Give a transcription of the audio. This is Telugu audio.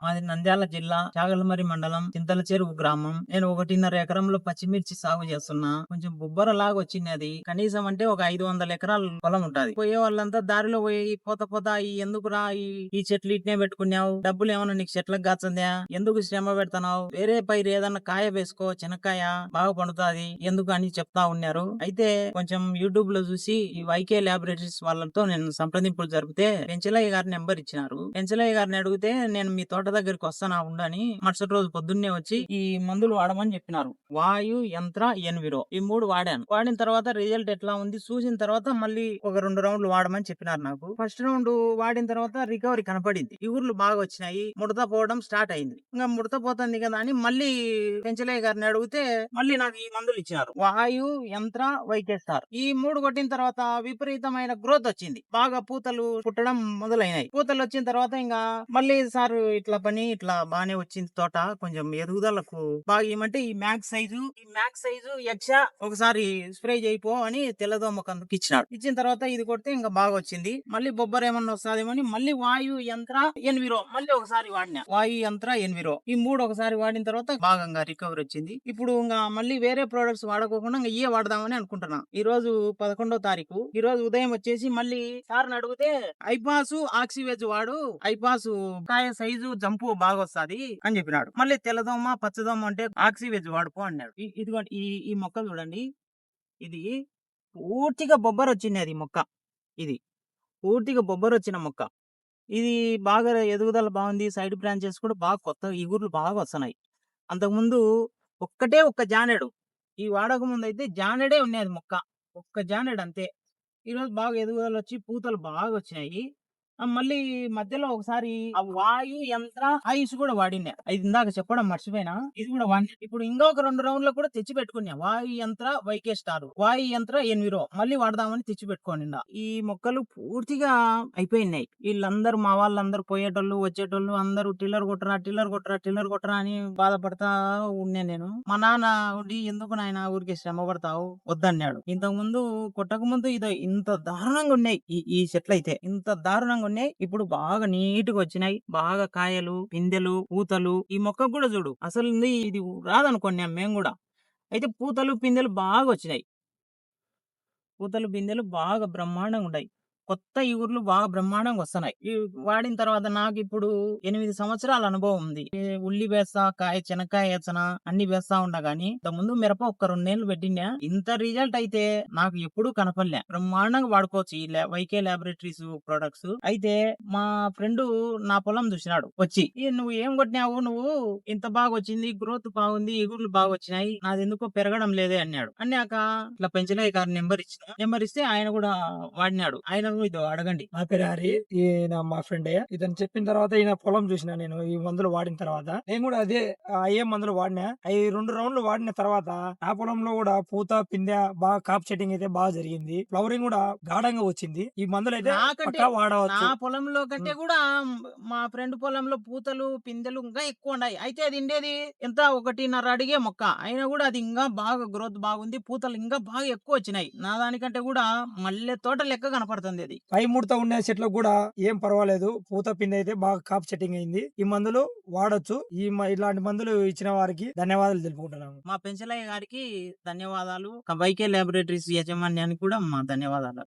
మాది నంద్యాల జిల్లా చాగల్మరి మండలం చింతల చెరువు గ్రామం. నేను 1.5 ఎకరంలో పచ్చిమిర్చి సాగు చేస్తున్నా. కొంచెం బొబ్బరలాగా వచ్చింది అది. కనీసం అంటే ఒక 500 ఎకరాల పొలం ఉంటది. పోయే వాళ్ళంతా దారిలో పోయి పోత ఈ ఎందుకురా ఈ చెట్లు ఇట్నే పెట్టుకున్నావు, డబ్బులు ఏమన్నా నీకు చెట్లకు కాచందా, ఎందుకు శ్రమ పెడతావు, వేరే పైరు ఏదన్నా కాయ వేసుకో, చెనక్కాయ బాగా పండుతాది ఎందుకు అని చెప్తా ఉన్నారు. అయితే కొంచెం యూట్యూబ్ లో చూసి ఈ వైకే ల్యాబొరేటరీస్ వాళ్ళతో నేను సంప్రదింపులు జరిపితే పెంచలయ్య గారి నెంబర్ ఇచ్చినారు. పెంచలయ్య గారిని అడిగితే నేను మీ తోట దగ్గరికి వస్తానా ఉండని మరుసటి రోజు పొద్దున్నే వచ్చి ఈ మందులు వాడమని చెప్పినారు. వాయు, యంత్ర, ఎన్విరో ఈ 3 వాడాను. వాడిన తర్వాత రిజల్ట్ ఎట్లా ఉంది చూసిన తర్వాత మళ్ళీ ఒక 2 రౌండ్లు వాడమని చెప్పినారు నాకు. ఫస్ట్ రౌండ్ వాడిన తర్వాత రికవరీ కనపడింది. ఇగుర్లు బాగా వచ్చినాయి, ముడత పోవడం స్టార్ట్ అయింది. ఇంకా ముడత పోతుంది కదా అని మళ్ళీ పెంచలయ్య గారిని అడిగితే మళ్ళీ నాకు ఈ మందులు ఇచ్చినారు. వాయు, యంత్ర, వైకే స్టార్ ఈ 3 కొట్టిన తర్వాత విపరీతమైన గ్రోత్ వచ్చింది. బాగా పూతలు పుట్టడం మొదలైనాయి. పూతలు వచ్చిన తర్వాత ఇంకా మళ్ళీ సార్ ఇట్లా పని ఇట్లా బానే వచ్చింది తోట, కొంచెం ఎదుగుదలకు బాగా ఏమంటే ఈ మ్యాక్స్ సైజు యక్ష ఒకసారి స్ప్రే చేయిపో అని తెల్లదోమ కందుకు ఇచ్చినాడు. ఇచ్చిన తర్వాత ఇది కొడితే ఇంకా బాగా వచ్చింది. మళ్ళీ బొబ్బర ఏమన్నా వస్తాదేమని మళ్ళీ వాయు, యంత్ర, ఎన్విరో మళ్ళీ ఒకసారి వాడినా. వాయు, యంత్ర, ఎన్విరో ఈ 3 ఒకసారి వాడిన తర్వాత బాగా రికవరీ వచ్చింది. ఇప్పుడు ఇంకా మళ్ళీ వేరే ప్రొడక్ట్స్ వాడుకోకుండా ఇంకా ఇయే వాడదామని అనుకుంటున్నా. ఈ రోజు 11వ తారీఖు. ఈ రోజు ఉదయం వచ్చేసి మళ్ళీ సార్ అడిగితే ఐపాసు ఆక్సివేజ్ వాడు, ఐపాసు కాయ సైజు జంపు బాగా వస్తాది అని చెప్పినాడు. మళ్ళీ తెల్లదోమ పచ్చదోమ అంటే ఆక్సివేజ్ వాడుకో అన్నాడు. ఇదిగోండి ఈ మొక్క చూడండి, ఇది పూర్తిగా బొబ్బర వచ్చింది. అది మొక్క ఇది పూర్తిగా బొబ్బర వచ్చిన మొక్క. ఇది బాగా ఎదుగుదల బాగుంది. సైడ్ బ్రాంచెస్ కూడా బాగా కొత్త ఇగుర్లు బాగా వస్తున్నాయి. అంతకుముందు ఒక్క జానెడు ఈ వాడక ముందు అయితే జానెడే ఉన్నది మొక్క, ఒక్క జానెడు అంతే. ఈరోజు బాగా ఎదుగుదల వచ్చి పూతలు బాగా వచ్చినాయి. మళ్ళీ మధ్యలో ఒకసారి ఆ వాయు, యంత్ర, ఐస్ కూడా వాడినా. ఇది ఇందాక చెప్పడం మర్చిపోయినా, ఇది కూడా వాడినా. ఇప్పుడు ఇంకొక 2 రౌండ్లు కూడా తెచ్చి పెట్టుకున్నా. వాయు యంత్ర, వైకే స్టార్, వాయు యంత్ర, ఎన్విరో మళ్ళీ వాడదామని తెచ్చి పెట్టుకోండి. ఈ మొక్కలు పూర్తిగా అయిపోయినాయి. వీళ్ళందరూ మా వాళ్ళందరూ పోయేటోళ్ళు వచ్చేటోళ్ళు అందరూ టిల్లర్ కొట్టరా అని బాధపడతా ఉన్నా. నేను మా నాన్న ఉండి ఎందుకు నాయన ఊరికే శ్రమ పడతావు వద్దన్నాడు. ఇంతకు ముందు కొట్టక ముందు ఇదో ఇంత దారుణంగా ఉన్నాయి ఈ చెట్లు అయితే, ఇంత దారుణంగా ఉన్నాయి. ఇప్పుడు బాగా నీట్గా వచ్చినాయి. బాగా కాయలు, పిందెలు, పూతలు. ఈ మొక్క కూడా చూడు అసలు ఇది రాదనుకున్నాం మేము కూడా. అయితే పూతలు పిందెలు బాగా వచ్చినాయి. పూతలు పిందెలు బాగా బ్రహ్మాండంగా ఉన్నాయి. కొత్త ఇగుర్లు బాగా బ్రహ్మాండంగా వస్తున్నాయి. వాడిన తర్వాత నాకు ఇప్పుడు 8 సంవత్సరాల అనుభవం ఉంది. ఉల్లి వేస్తా, చెనక్కాయ వేసన అన్ని వేస్తా ఉన్నా గానీ ఇంతకుముందు మిరప ఒక్క 2 నెలలు పెట్టినా ఇంత రిజల్ట్ అయితే నాకు ఎప్పుడూ కనపడలే. బ్రహ్మాండంగా వాడుకోవచ్చు ఈ వైకే ల్యాబొరేటరీస్ ప్రొడక్ట్స్. అయితే మా ఫ్రెండ్ నా పొలం చూసినాడు వచ్చి, నువ్వు ఏం కొట్టినావు, నువ్వు ఇంత బాగా వచ్చింది, గ్రోత్ బాగుంది, ఇగుర్లు బాగా వచ్చినాయి, నాది ఎందుకో పెరగడం లేదే అన్నాడు. అన్నాక ఇట్లా పెంచలయ్య గారి నెంబర్ ఇస్తే ఆయన కూడా వాడినాడు. ఆయన ఇదో అడగండి. నా పేరు హరి. ఈయన మా ఫ్రెండ్. ఇతను చెప్పిన తర్వాత ఈయన పొలం చూసిన నేను ఈ మందులు వాడిన తర్వాత నేను కూడా అదే అయ్యే మందులు వాడినా. అవి 2 రౌండ్లు వాడిన తర్వాత నా పొలంలో కూడా పూత పిందె బాగా కాప్ సెట్టింగ్ అయితే బాగా జరిగింది. ఫ్లవరింగ్ కూడా గాఢంగా వచ్చింది. ఈ మందులు అయితే పక్కా వాడవచ్చు. నా పొలంలో కంటే కూడా మా ఫ్రెండ్ పొలంలో పూతలు పిందెలు ఇంకా ఎక్కువ ఉన్నాయి. అయితే అది ఉండేది ఎంత 1.5 అడిగే మొక్క అయినా కూడా అది ఇంకా బాగా గ్రోత్ బాగుంది. పూతలు ఇంకా బాగా ఎక్కువ వచ్చినాయి. నా దానికంటే కూడా మల్లె తోట లెక్క కనపడుతుంది. అది పై ముడత ఉండే చెట్లకు కూడా ఏం పర్వాలేదు. పూత పిందె అయితే బాగా కాప్ సెట్టింగ్ అయింది. ఈ మందులు వాడొచ్చు. ఇలాంటి మందులు ఇచ్చిన వారికి ధన్యవాదాలు తెలుపుకుంటున్నాము. మా పెంచలయ్య గారికి ధన్యవాదాలు. వైకే ల్యాబొరేటరీస్ యాజమాన్యానికి కూడా మా ధన్యవాదాలు.